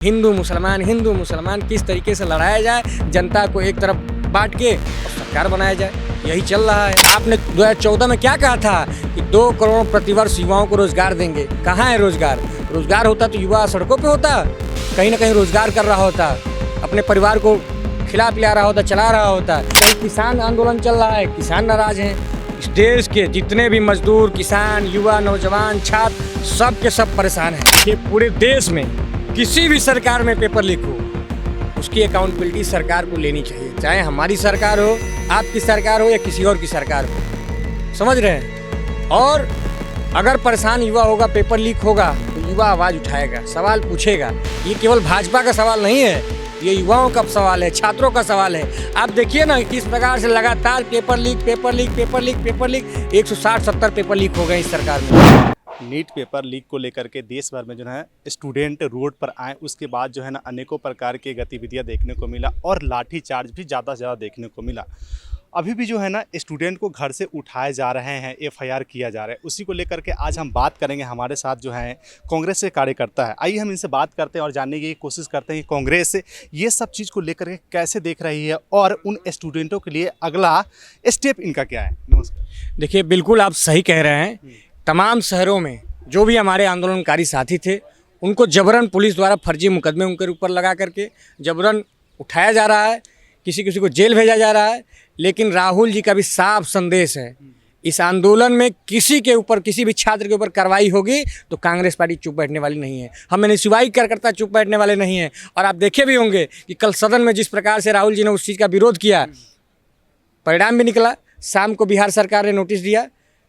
हिंदू मुसलमान किस तरीके से लड़ाया जाए, जनता को एक तरफ बांट के और सरकार बनाया जाए, यही चल रहा है। आपने 2014 में क्या कहा था कि 2 करोड़ प्रतिवर्ष युवाओं को रोजगार देंगे। कहाँ है रोजगार? रोजगार होता तो युवा सड़कों पे होता, कहीं ना कहीं रोजगार कर रहा होता, अपने परिवार को खिला पिला रहा होता, चला रहा होता। किसान आंदोलन चल रहा है, किसान नाराज हैं। इस देश के जितने भी मजदूर, किसान, युवा, नौजवान, छात्र, सब के सब परेशान हैं कि पूरे देश में किसी भी सरकार में पेपर लीक हो, उसकी अकाउंटेबिलिटी सरकार को लेनी चाहिए, चाहे हमारी सरकार हो, आपकी सरकार हो या किसी और की सरकार हो। समझ रहे हैं? और अगर परेशान युवा होगा, पेपर लीक होगा, तो युवा आवाज़ उठाएगा, सवाल पूछेगा। ये केवल भाजपा का सवाल नहीं है, ये युवाओं का सवाल है, छात्रों का सवाल है। आप देखिए ना किस प्रकार से लगातार पेपर लीक 160-70 पेपर लीक हो गए इस सरकार में। नीट पेपर लीक को लेकर के देश भर में जो है स्टूडेंट रोड पर आए, उसके बाद जो है ना अनेकों प्रकार की गतिविधियां देखने को मिला और लाठी चार्ज भी ज़्यादा से ज़्यादा देखने को मिला। अभी भी जो है ना स्टूडेंट को घर से उठाए जा रहे हैं, एफआईआर किया जा रहा है। उसी को लेकर के आज हम बात करेंगे। हमारे साथ जो है कांग्रेस से कार्यकर्ता है, आइए हम इनसे बात करते हैं और जानने की कोशिश करते हैं कि कांग्रेस ये सब चीज़ को लेकर के कैसे देख रही है और उन स्टूडेंटों के लिए अगला स्टेप इनका क्या है। नमस्कार। देखिए, बिल्कुल आप सही कह रहे हैं। तमाम शहरों में जो भी हमारे आंदोलनकारी साथी थे, उनको जबरन पुलिस द्वारा फर्जी मुकदमे उनके ऊपर लगा करके जबरन उठाया जा रहा है, किसी किसी को जेल भेजा जा रहा है। लेकिन राहुल जी का भी साफ संदेश है, इस आंदोलन में किसी के ऊपर, किसी भी छात्र के ऊपर कार्रवाई होगी तो कांग्रेस पार्टी चुप बैठने वाली नहीं है। हम निस्वाई कार्यकर्ता चुप बैठने वाले नहीं हैं। और आप देखे भी होंगे कि कल सदन में जिस प्रकार से राहुल जी ने उस चीज़ का विरोध किया, परिणाम भी निकला। शाम को बिहार सरकार ने नोटिस दिया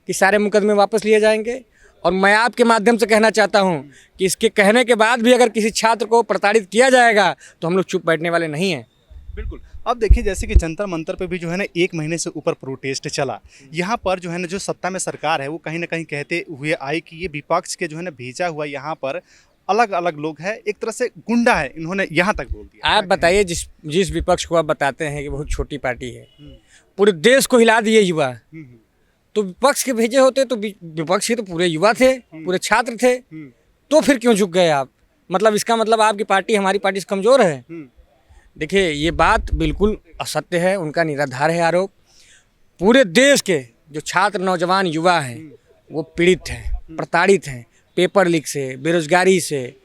कि सारे मुकदमे वापस लिए जाएंगे। और मैं आपके माध्यम से कहना चाहता हूं कि इसके कहने के बाद भी अगर किसी छात्र को प्रताड़ित किया जाएगा तो हम लोग चुप बैठने वाले नहीं हैं। बिल्कुल। अब देखिए, जैसे कि जंतर मंतर पे भी जो है ना 1 महीने से ऊपर प्रोटेस्ट चला। यहाँ पर जो है ना जो सत्ता में सरकार है वो कहीं ना कहीं कहते हुए आई कि ये विपक्ष के जो है ना भेजा हुआ यहाँ पर अलग अलग लोग हैं, एक तरह से गुंडा है, इन्होंने यहाँ तक बोल दिया। आप बताइए, जिस विपक्ष को आप बताते हैं कि बहुत छोटी पार्टी है, पूरे देश को हिला दिए युवा, तो विपक्ष के भेजे होते तो विपक्ष के तो पूरे युवा थे, पूरे छात्र थे, तो फिर क्यों झुक गए आप? मतलब इसका मतलब आपकी पार्टी हमारी पार्टी से कमज़ोर है? देखिए, ये बात बिल्कुल असत्य है, उनका निराधार है आरोप। पूरे देश के जो छात्र, नौजवान, युवा हैं वो पीड़ित हैं, प्रताड़ित हैं, पेपर लीक से, बेरोजगारी से।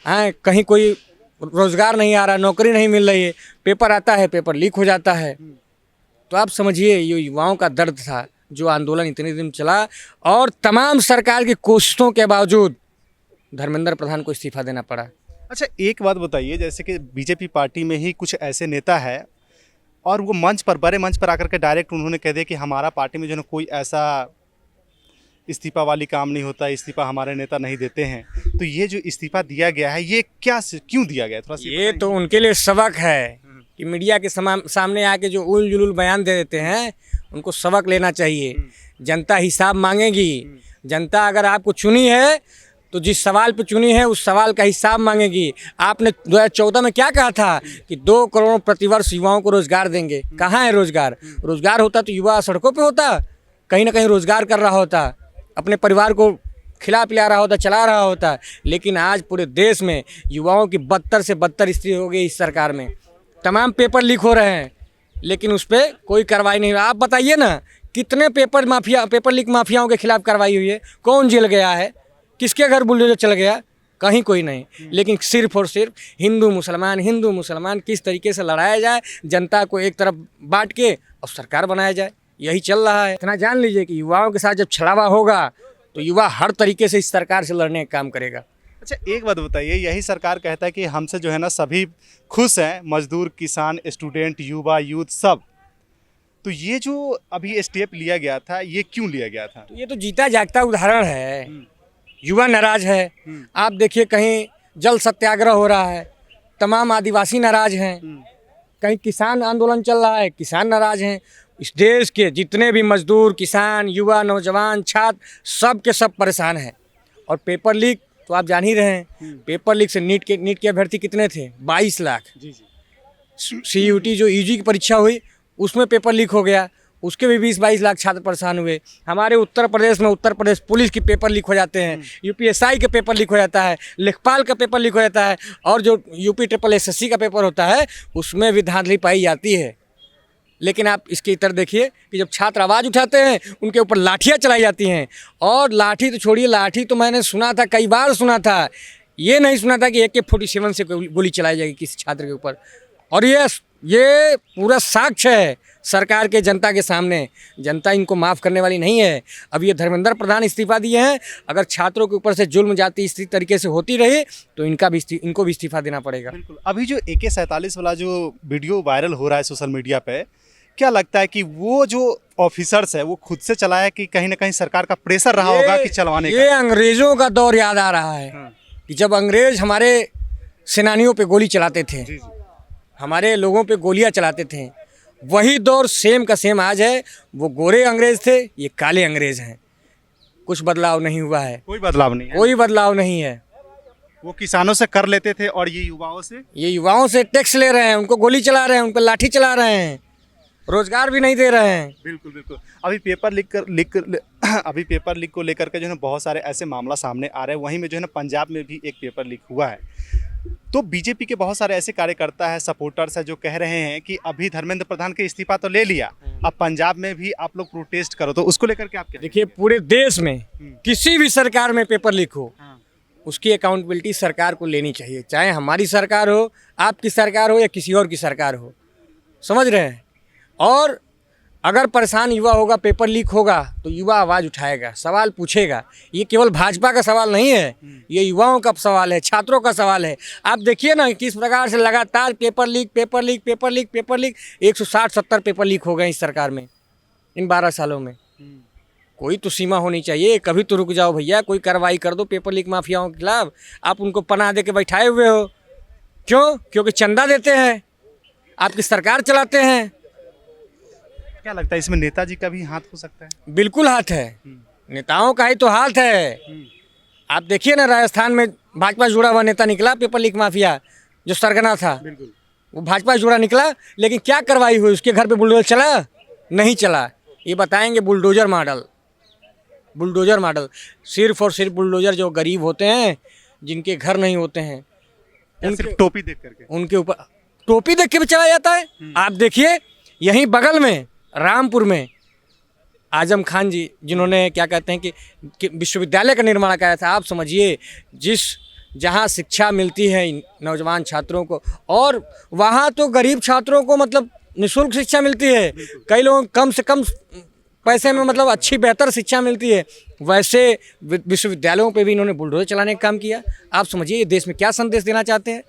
कहीं कोई रोज़गार नहीं आ रहा, नौकरी नहीं मिल रही है, पेपर आता है, पेपर लीक हो जाता है। तो आप समझिए, ये युवाओं का दर्द था जो आंदोलन इतने दिन चला। और तमाम सरकार की कोशिशों के बावजूद धर्मेंद्र प्रधान को इस्तीफा देना पड़ा। अच्छा, एक बात बताइए, जैसे कि बीजेपी पार्टी में ही कुछ ऐसे नेता है और वो मंच पर, बड़े मंच पर आकर के डायरेक्ट उन्होंने कह दिया कि हमारा पार्टी में जो है कोई ऐसा इस्तीफा वाली काम नहीं होता, इस्तीफा हमारे नेता नहीं देते हैं। तो ये जो इस्तीफा दिया गया है, ये क्यों दिया गया? थोड़ा सा ये तो उनके लिए सबक है कि मीडिया के सामने आके जो उल जुलूल बयान दे देते हैं, उनको सबक लेना चाहिए। जनता हिसाब मांगेगी। जनता अगर आपको चुनी है तो जिस सवाल पे चुनी है उस सवाल का हिसाब मांगेगी। आपने 2014 में क्या कहा था कि 2 करोड़ प्रतिवर्ष युवाओं को रोजगार देंगे। कहाँ है रोजगार? रोजगार होता तो युवा सड़कों पे होता, कहीं ना कहीं रोजगार कर रहा होता, अपने परिवार को खिला पिला रहा होता, चला रहा होता। लेकिन आज पूरे देश में युवाओं की बदतर से बदतर स्थिति हो गई इस सरकार में। तमाम पेपर लीक हो रहे हैं लेकिन उस पर कोई कार्रवाई नहीं हुई। आप बताइए ना, कितने पेपर लीक माफियाओं के खिलाफ कार्रवाई हुई है? कौन जेल गया है? किसके घर बुलडोजर चल गया? कहीं कोई नहीं। लेकिन सिर्फ और सिर्फ हिंदू मुसलमान किस तरीके से लड़ाया जाए, जनता को एक तरफ बांट के और सरकार बनाया जाए, यही चल रहा है। इतना जान लीजिए कि युवाओं के साथ जब छलावा होगा तो युवा हर तरीके से इस सरकार से लड़ने का काम करेगा। अच्छा, एक बात बताइए, यही सरकार कहता है कि हमसे जो है ना सभी खुश हैं, मजदूर, किसान, स्टूडेंट, युवा, यूथ सब। तो ये जो अभी स्टेप लिया गया था, ये क्यों लिया गया था? तो ये तो जीता जागता उदाहरण है। युवा नाराज है। आप देखिए, कहीं जल सत्याग्रह हो रहा है, तमाम आदिवासी नाराज हैं। कहीं किसान आंदोलन चल रहा है, किसान नाराज हैं। इस देश के जितने भी मजदूर, किसान, युवा, नौजवान, छात्र, सब के सब परेशान हैं। और पेपर लीक तो आप जान ही रहे हैं। पेपर लीक से नीट के अभ्यर्थी कितने थे? 22 लाख। CUT जो UG की परीक्षा हुई उसमें पेपर लीक हो गया, उसके भी 20-22 लाख छात्र परेशान हुए। हमारे उत्तर प्रदेश में उत्तर प्रदेश पुलिस की पेपर लीक हो जाते हैं, यूपीएसआई के पेपर लीक हो जाता है, लेखपाल का पेपर लीक हो जाता है, और जो यूपी ट्रिपल एसएससी का पेपर होता है उसमें भी धांधली पाई जाती है। लेकिन आप इसके इतर देखिए कि जब छात्र आवाज़ उठाते हैं उनके ऊपर लाठियाँ चलाई जाती हैं। और लाठी तो छोड़िए, लाठी तो मैंने सुना था, कई बार सुना था, ये नहीं सुना था कि AK-47 से गोली चलाई जाएगी किसी छात्र के ऊपर। और ये पूरा साक्ष्य है सरकार के जनता के सामने। जनता इनको माफ़ करने वाली नहीं है। अब ये धर्मेंद्र प्रधान इस्तीफा दिए हैं, अगर छात्रों के ऊपर से जुल्म जाति इसी तरीके से होती रही तो इनको भी इस्तीफा देना पड़ेगा। बिल्कुल। अभी जो AK-47 वाला जो वीडियो वायरल हो रहा है सोशल मीडिया पे, क्या लगता है कि वो जो ऑफिसर्स है वो खुद से चलाया कि कहीं ना कहीं सरकार का प्रेशर रहा होगा कि चलवाने का? ये अंग्रेजों का दौर याद आ रहा है कि जब अंग्रेज हमारे सेनानियों पे गोली चलाते थे, हमारे लोगों पे गोलियां चलाते थे, वही दौर सेम का सेम आज है। वो गोरे अंग्रेज थे, ये काले अंग्रेज हैं। कुछ बदलाव नहीं हुआ है, कोई बदलाव नहीं है। कोई बदलाव नहीं है। वो किसानों से कर लेते थे और ये युवाओं से टैक्स ले रहे हैं, उनको गोली चला रहे हैं, उन पर लाठी चला रहे हैं, रोजगार भी नहीं दे रहे हैं। बिल्कुल बिल्कुल। अभी पेपर लीक को लेकर के जो है बहुत सारे ऐसे मामला सामने आ रहे हैं। वहीं में जो है ना पंजाब में भी एक पेपर लीक हुआ है। तो बीजेपी के बहुत सारे ऐसे कार्यकर्ता है, सपोर्टर्स है, जो कह रहे हैं कि अभी धर्मेंद्र प्रधान के इस्तीफा तो ले लिया, अब पंजाब में भी आप लोग प्रोटेस्ट करो। तो उसको लेकर के आप क्या? देखिए, पूरे देश में किसी भी सरकार में पेपर लीक हो, उसकी अकाउंटेबिलिटी सरकार को लेनी चाहिए, चाहे हमारी सरकार हो, आपकी सरकार हो या किसी और की सरकार हो। समझ रहे हैं? और अगर परेशान युवा होगा, पेपर लीक होगा, तो युवा आवाज़ उठाएगा, सवाल पूछेगा। ये केवल भाजपा का सवाल नहीं है, ये युवाओं का सवाल है, छात्रों का सवाल है। आप देखिए ना किस प्रकार से लगातार पेपर लीक 160-70 पेपर लीक हो गए इस सरकार में इन 12 सालों में। कोई तो सीमा होनी चाहिए, कभी तो रुक जाओ भैया, कोई कार्रवाई कर दो पेपर लीक माफियाओं के खिलाफ। आप उनको पनाह दे के बैठाए हुए हो, क्यों? क्योंकि चंदा देते हैं, आपकी सरकार चलाते हैं। क्या लगता है इसमें नेताजी का भी हाथ हो सकता है? बिल्कुल हाथ है, नेताओं का ही तो हाथ है। आप देखिए ना, राजस्थान में भाजपा जुड़ा हुआ नेता निकला, पेपर लीक माफिया जो सरगना था, वो भाजपा जुड़ा निकला, लेकिन क्या कार्रवाई हुई? उसके घर पे बुलडोजर चला? नहीं चला। ये बताएंगे बुलडोजर मॉडल, सिर्फ और सिर्फ बुलडोजर जो गरीब होते हैं, जिनके घर नहीं होते हैं, उनके टोपी देख करके, उनके ऊपर टोपी देख के भी चला जाता है। आप देखिए यहीं बगल में रामपुर में आजम खान जी, जिन्होंने क्या कहते हैं कि विश्वविद्यालय का निर्माण कराया था। आप समझिए, जहाँ शिक्षा मिलती है नौजवान छात्रों को, और वहाँ तो गरीब छात्रों को मतलब निःशुल्क शिक्षा मिलती है, कई लोगों कम से कम पैसे में मतलब अच्छी बेहतर शिक्षा मिलती है। वैसे विश्वविद्यालयों पे भी इन्होंने बुलडोजर चलाने का काम किया। आप समझिए ये देश में क्या संदेश देना चाहते हैं।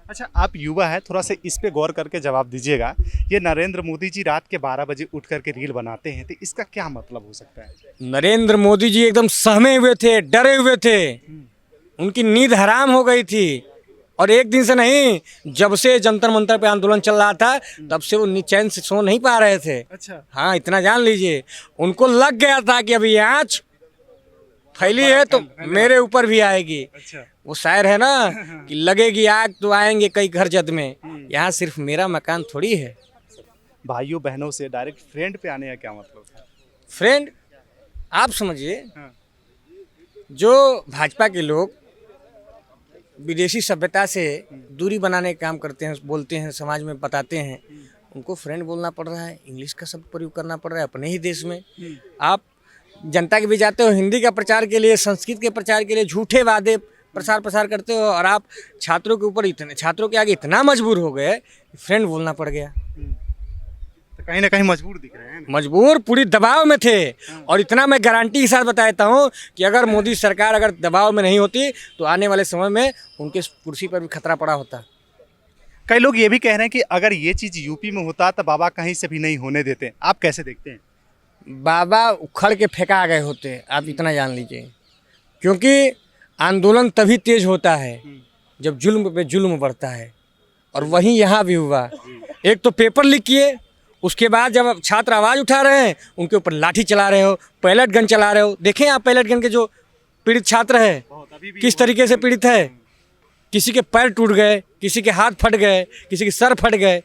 अच्छा, आप युवा है, थोड़ा सा इस पे गौर करके जवाब दीजिएगा। ये नरेंद्र मोदी जी रात के 12 बजे उठ करके रील बनाते हैं, तो इसका क्या मतलब हो सकता है? नरेंद्र मोदी जी एकदम सहमे हुए थे, डरे हुए थे, उनकी नींद हराम हो गई थी। और एक दिन से नहीं, जब से जंतर मंतर पे आंदोलन चल रहा था, तब से वो चैन से सो नहीं पा रहे थे। अच्छा। हाँ, इतना जान लीजिए, उनको लग गया था कि अभी आँच फैली है तो मेरे ऊपर भी आएगी। अच्छा। वो शायर है ना कि लगेगी आग तो आएंगे कई घर जद में, यहाँ सिर्फ मेरा मकान थोड़ी है। भाइयों बहनों से डायरेक्ट फ्रेंड पे आने का क्या मतलब था? फ्रेंड, आप समझिए, जो भाजपा के लोग विदेशी सभ्यता से दूरी बनाने का काम करते हैं, बोलते हैं, समाज में बताते हैं, उनको फ्रेंड बोलना पड़ रहा है, इंग्लिश का शब्द प्रयोग करना पड़ रहा है अपने ही देश में। आप जनता के बीच जाते हो, हिंदी का प्रचार के लिए, संस्कृत के प्रचार के लिए झूठे वादे प्रसार करते हो, और आप छात्रों के आगे इतना मजबूर हो गए, फ्रेंड बोलना पड़ गया। तो कहीं ना कहीं मजबूर दिख रहे हैं। मजबूर, पूरी दबाव में थे। और इतना मैं गारंटी के साथ बताता हूँ कि अगर मोदी सरकार अगर दबाव में नहीं होती तो आने वाले समय में उनके कुर्सी पर भी खतरा पड़ा होता। कई लोग ये भी कह रहे हैं कि अगर ये चीज़ यूपी में होता तो बाबा कहीं से भी नहीं होने देते। आप कैसे देखते हैं? बाबा उखड़ के फेंका गए होते, आप इतना जान लीजिए। क्योंकि आंदोलन तभी तेज होता है जब जुल्म पे जुल्म बढ़ता है, और वही यहाँ भी हुआ। एक तो पेपर लीक किए, उसके बाद जब छात्र आवाज़ उठा रहे हैं, उनके ऊपर लाठी चला रहे हो, पैलेट गन चला रहे हो। देखें आप पैलेट गन के जो पीड़ित छात्र है किस तरीके से पीड़ित है। किसी के पैर टूट गए, किसी के हाथ फट गए, किसी के सर फट गए।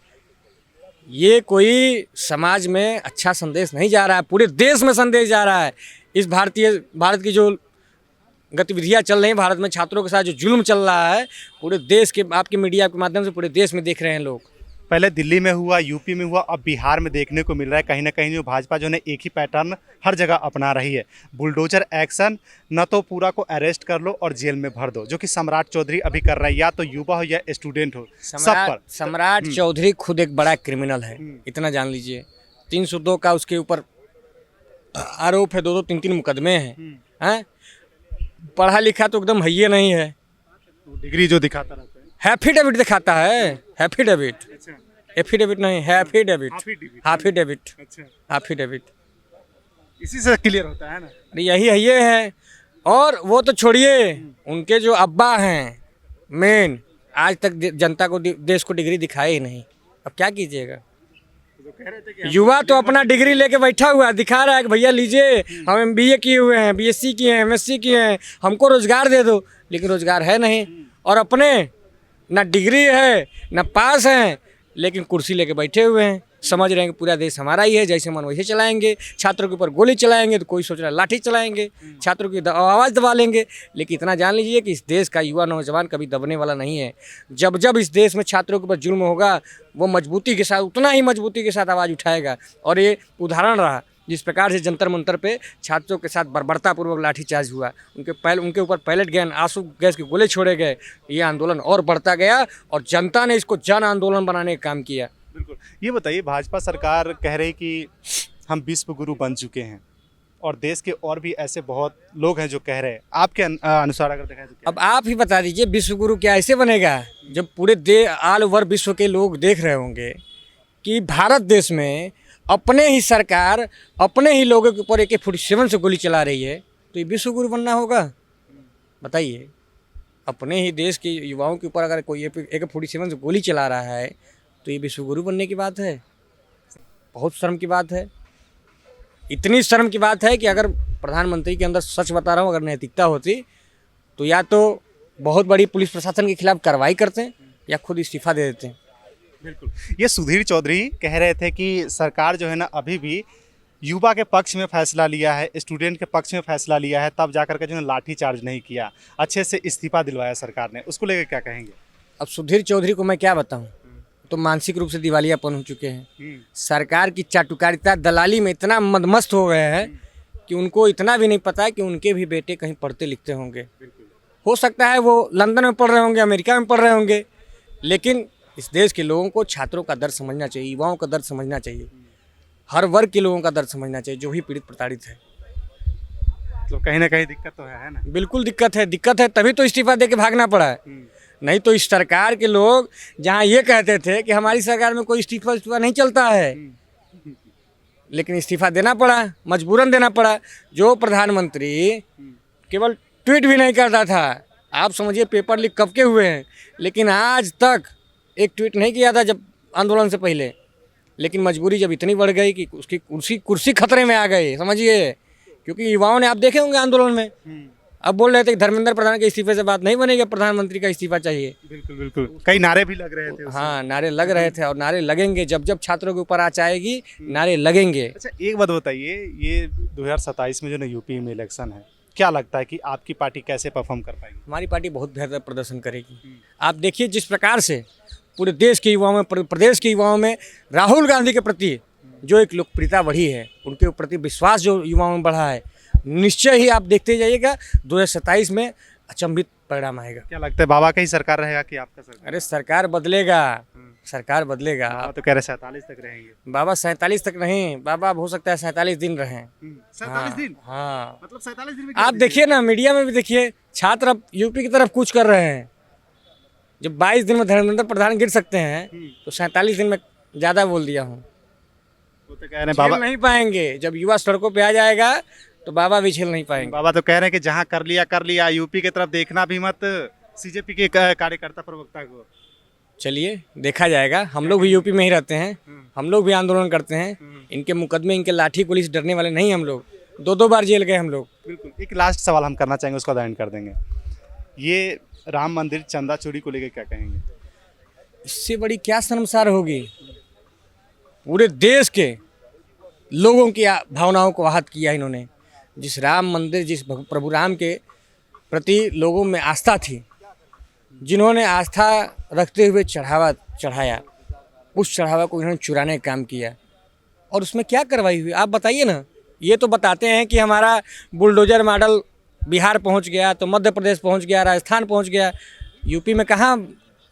ये कोई समाज में अच्छा संदेश नहीं जा रहा है, पूरे देश में संदेश जा रहा है। इस भारत की जो गतिविधियां चल रही हैं, भारत में छात्रों के साथ जो जुल्म चल रहा है, पूरे देश के आपके मीडिया के माध्यम से पूरे देश में देख रहे हैं लोग। पहले दिल्ली में हुआ, यूपी में हुआ, अब बिहार में देखने को मिल रहा है। कहीं ना कहीं जो भाजपा जो है एक ही पैटर्न हर जगह अपना रही है, बुलडोजर एक्शन। न तो पूरा को अरेस्ट कर लो और जेल में भर दो, जो कि सम्राट चौधरी अभी कर रहा है, या तो युवा हो या स्टूडेंट हो, सब पर। सम्राट चौधरी खुद एक बड़ा क्रिमिनल है, इतना जान लीजिए। 302 का उसके ऊपर आरोप है, 2-2, 3-3 मुकदमे हैं। पढ़ा लिखा तो एकदम है नहीं है, डिग्री जो दिखाता रहता है, एफिडेविट दिखाता है, एफिडेविट, एफिडेविट नहीं, एफिडेविट, एफिडेविट, एफिडेविट, इसी से क्लियर होता है ना। अरे यही है, ये है। और वो तो छोड़िए, उनके जो अब्बा हैं मेन, आज तक जनता को, देश को डिग्री दिखाए ही नहीं। अब क्या कीजिएगा। युवा तो अपना डिग्री लेके बैठा हुआ है, दिखा रहा है कि भैया लीजिए, हम MBA किए हुए हैं, BSc किए हैं, MSc किए हैं, हमको रोजगार दे दो। लेकिन रोजगार है नहीं, और अपने ना डिग्री है ना पास हैं, लेकिन कुर्सी लेके बैठे हुए हैं। समझ रहे हैं कि पूरा देश हमारा ही है, जैसे मन वैसे चलाएंगे। छात्रों के ऊपर गोली चलाएंगे तो कोई सोच रहा है लाठी चलाएंगे, छात्रों की आवाज़ दबा लेंगे। लेकिन इतना जान लीजिए कि इस देश का युवा नौजवान कभी दबने वाला नहीं है। जब जब इस देश में छात्रों के ऊपर जुल्म होगा, वो मजबूती के साथ, उतना ही मजबूती के साथ आवाज़ उठाएगा। और ये उदाहरण रहा, जिस प्रकार से जंतर मंतर पे छात्रों के साथ बर्बरतापूर्वक लाठीचार्ज हुआ, उनके ऊपर पैलेट गन, आंसू गैस के गोले छोड़े गए। ये आंदोलन और बढ़ता गया और जनता ने इसको जन आंदोलन बनाने का काम किया। बिल्कुल। ये बताइए, भाजपा सरकार कह रही कि हम विश्व गुरु बन चुके हैं, और देश के और भी ऐसे बहुत लोग हैं जो कह रहे हैं। आपके अनुसार अगर देखा जाए तो अब आप ही बता दीजिए, विश्व गुरु क्या ऐसे बनेगा जब पूरे ऑल ओवर विश्व के लोग देख रहे होंगे कि भारत देश में अपने ही सरकार अपने ही लोगों के ऊपर AK-47 से गोली चला रही है, तो ये विश्व गुरु बनना होगा? बताइए। अपने ही देश के युवाओं के ऊपर अगर कोई AK-47 से गोली चला रहा है, तो ये विश्व गुरु बनने की बात है? बहुत शर्म की बात है। इतनी शर्म की बात है कि अगर प्रधानमंत्री के अंदर, सच बता रहा हूँ, अगर नैतिकता होती तो या तो बहुत बड़ी पुलिस प्रशासन के खिलाफ कार्रवाई करते हैं या खुद इस्तीफा दे देते हैं। बिल्कुल। ये सुधीर चौधरी कह रहे थे कि सरकार जो है ना अभी भी युवा के पक्ष में फैसला लिया है, स्टूडेंट के पक्ष में फैसला लिया है, तब जाकर के जो है लाठी चार्ज नहीं किया, अच्छे से इस्तीफा दिलवाया सरकार ने। उसको लेकर क्या कहेंगे? अब सुधीर चौधरी को मैं क्या बताऊं, तो मानसिक रूप से दिवालियापन हो चुके हैं। सरकार की चाटुकारिता, दलाली में इतना मदमस्त हो गए हैं कि उनको इतना भी नहीं पता है कि उनके भी बेटे कहीं पढ़ते लिखते होंगे। हो सकता है वो लंदन में पढ़ रहे होंगे, अमेरिका में पढ़ रहे होंगे, लेकिन इस देश के लोगों को छात्रों का दर्द समझना चाहिए, युवाओं का दर्द समझना चाहिए, हर वर्ग के लोगों का दर्द समझना चाहिए, जो भी पीड़ित प्रताड़ित है। तो कहीं ना कहीं दिक्कत तो है ना? बिल्कुल दिक्कत है, तभी तो इस्तीफा दे के भागना पड़ा है। नहीं तो इस सरकार के लोग जहाँ ये कहते थे कि हमारी सरकार में कोई इस्तीफा नहीं चलता है, लेकिन इस्तीफा देना पड़ा, मजबूरन देना पड़ा। जो प्रधानमंत्री केवल ट्वीट भी नहीं करता था, आप समझिए पेपर लीक कब के हुए हैं, लेकिन आज तक एक ट्वीट नहीं किया था जब आंदोलन से पहले। लेकिन मजबूरी जब इतनी बढ़ गई कि उसकी कुर्सी खतरे में आ गई, समझिए। क्योंकि युवाओं ने आप देखे होंगे आंदोलन में, अब बोल रहे थे कि धर्मेंद्र प्रधान के इस्तीफे से बात नहीं बनेगी, प्रधानमंत्री का इस्तीफा चाहिए। बिल्कुल बिल्कुल। कई नारे भी लग रहे थे। हाँ, नारे लग रहे थे और नारे लगेंगे। जब जब छात्रों के ऊपर आँच आएगी, नारे लगेंगे। अच्छा, एक बात बताइए, ये 2027 में जो ना यूपी में इलेक्शन है, क्या लगता है कि आपकी पार्टी कैसे परफॉर्म कर पाएगी? हमारी पार्टी बहुत बेहतर प्रदर्शन करेगी। आप देखिए जिस प्रकार से पूरे देश के युवाओं में, प्रदेश के युवाओं में राहुल गांधी के प्रति जो एक लोकप्रियता बढ़ी है, उनके प्रति विश्वास जो युवाओं में बढ़ा है, निश्चय ही आप देखते जाइएगा 2027 में अचंभित परिणाम आएगा। क्या लगता है, बाबा का ही सरकार रहेगा कि आपका सरकार? अरे सरकार बदलेगा, सरकार बदलेगा। बाबा तो कह रहे 47 तक रहेंगे। बाबा 47 तक नहीं, बाबा हो सकता है 47 दिन रहें। 47 दिन? हाँ, मतलब 47 दिन में आप देखिए ना, मीडिया में भी देखिए, छात्र अब यूपी की तरफ कूच कर रहे हैं। जब 22 दिन में धर्मेंद्र प्रधान गिर सकते हैं, तो 47 दिन में ज़्यादा बोल दिया हूँ। वो तो कह रहे हैं बाबा नहीं पाएंगे। जब युवा सड़कों पे आ जाएगा तो बाबा भी झेल नहीं पाएंगे। बाबा तो कह रहे हैं कि जहाँ कर लिया, यूपी की तरफ देखना भी मत, CJP के कार्यकर्ता प्रवक्ता को। चलिए देखा जाएगा। हम लोग भी यूपी में ही रहते हैं, हम लोग भी आंदोलन करते हैं। इनके मुकदमे, इनके लाठी गोली से डरने वाले नहीं हम लोग। 2-2 बार जेल गए हम लोग। बिल्कुल। एक लास्ट सवाल हम करना चाहेंगे, उसका एंड कर देंगे। ये राम मंदिर चंदा चोरी को लेकर क्या कहेंगे? इससे बड़ी क्या शर्मसार होगी? पूरे देश के लोगों की भावनाओं को आहत किया इन्होंने। जिस राम मंदिर, जिस प्रभु राम के प्रति लोगों में आस्था थी, जिन्होंने आस्था रखते हुए चढ़ावा चढ़ाया, उस चढ़ावा को इन्होंने चुराने का काम किया। और उसमें क्या कार्रवाई हुई आप बताइए ना। ये तो बताते हैं कि हमारा बुलडोजर मॉडल बिहार पहुंच गया, तो मध्य प्रदेश पहुंच गया, राजस्थान पहुंच गया। यूपी में कहाँ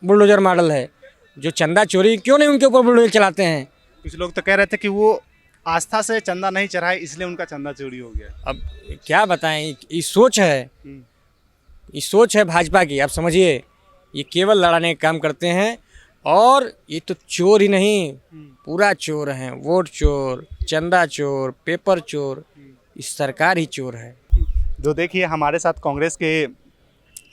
बुलडोजर मॉडल है? जो चंदा चोरी, क्यों नहीं उनके ऊपर बुलडोजर चलाते हैं? कुछ लोग तो कह रहे थे कि वो आस्था से चंदा नहीं चढ़ाए, इसलिए उनका चंदा चोरी हो गया। अब क्या बताएं, ये सोच है, ये सोच है भाजपा की। आप समझिए, ये केवल लड़ाने का काम करते हैं। और ये तो चोर ही नहीं, पूरा चोर हैं। वोट चोर, चंदा चोर, पेपर चोर, इस सरकार ही चोर है। जो देखिए हमारे साथ कांग्रेस के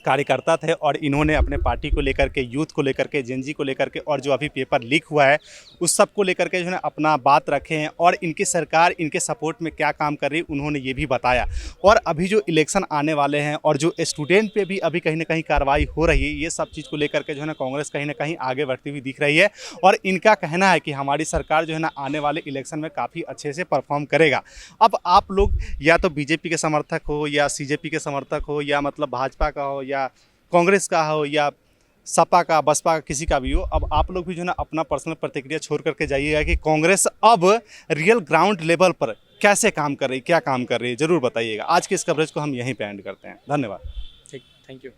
कार्यकर्ता थे और इन्होंने अपने पार्टी को लेकर के, यूथ को लेकर के, जेनजी को लेकर के और जो अभी पेपर लीक हुआ है उस सब को लेकर के जो है अपना बात रखे हैं। और इनकी सरकार इनके सपोर्ट में क्या काम कर रही है उन्होंने ये भी बताया। और अभी जो इलेक्शन आने वाले हैं और जो स्टूडेंट पे भी अभी कहीं ना कहीं कार्रवाई हो रही है, ये सब चीज़ को लेकर के जो है ना कांग्रेस कहीं ना कहीं आगे बढ़ती हुई दिख रही है। और इनका कहना है कि हमारी सरकार जो है ना आने वाले इलेक्शन में काफ़ी अच्छे से परफॉर्म करेगा। अब आप लोग या तो बीजेपी के समर्थक हो या सीजेपी के समर्थक हो या मतलब भाजपा का हो या कांग्रेस का हो या सपा का, बसपा का, किसी का भी हो, अब आप लोग भी जो है ना अपना पर्सनल प्रतिक्रिया छोड़ करके जाइएगा कि कांग्रेस अब रियल ग्राउंड लेवल पर कैसे काम कर रही है, क्या काम कर रही है, ज़रूर बताइएगा। आज के इस कवरेज को हम यहीं पे एंड करते हैं। धन्यवाद। ठीक, थैंक यू।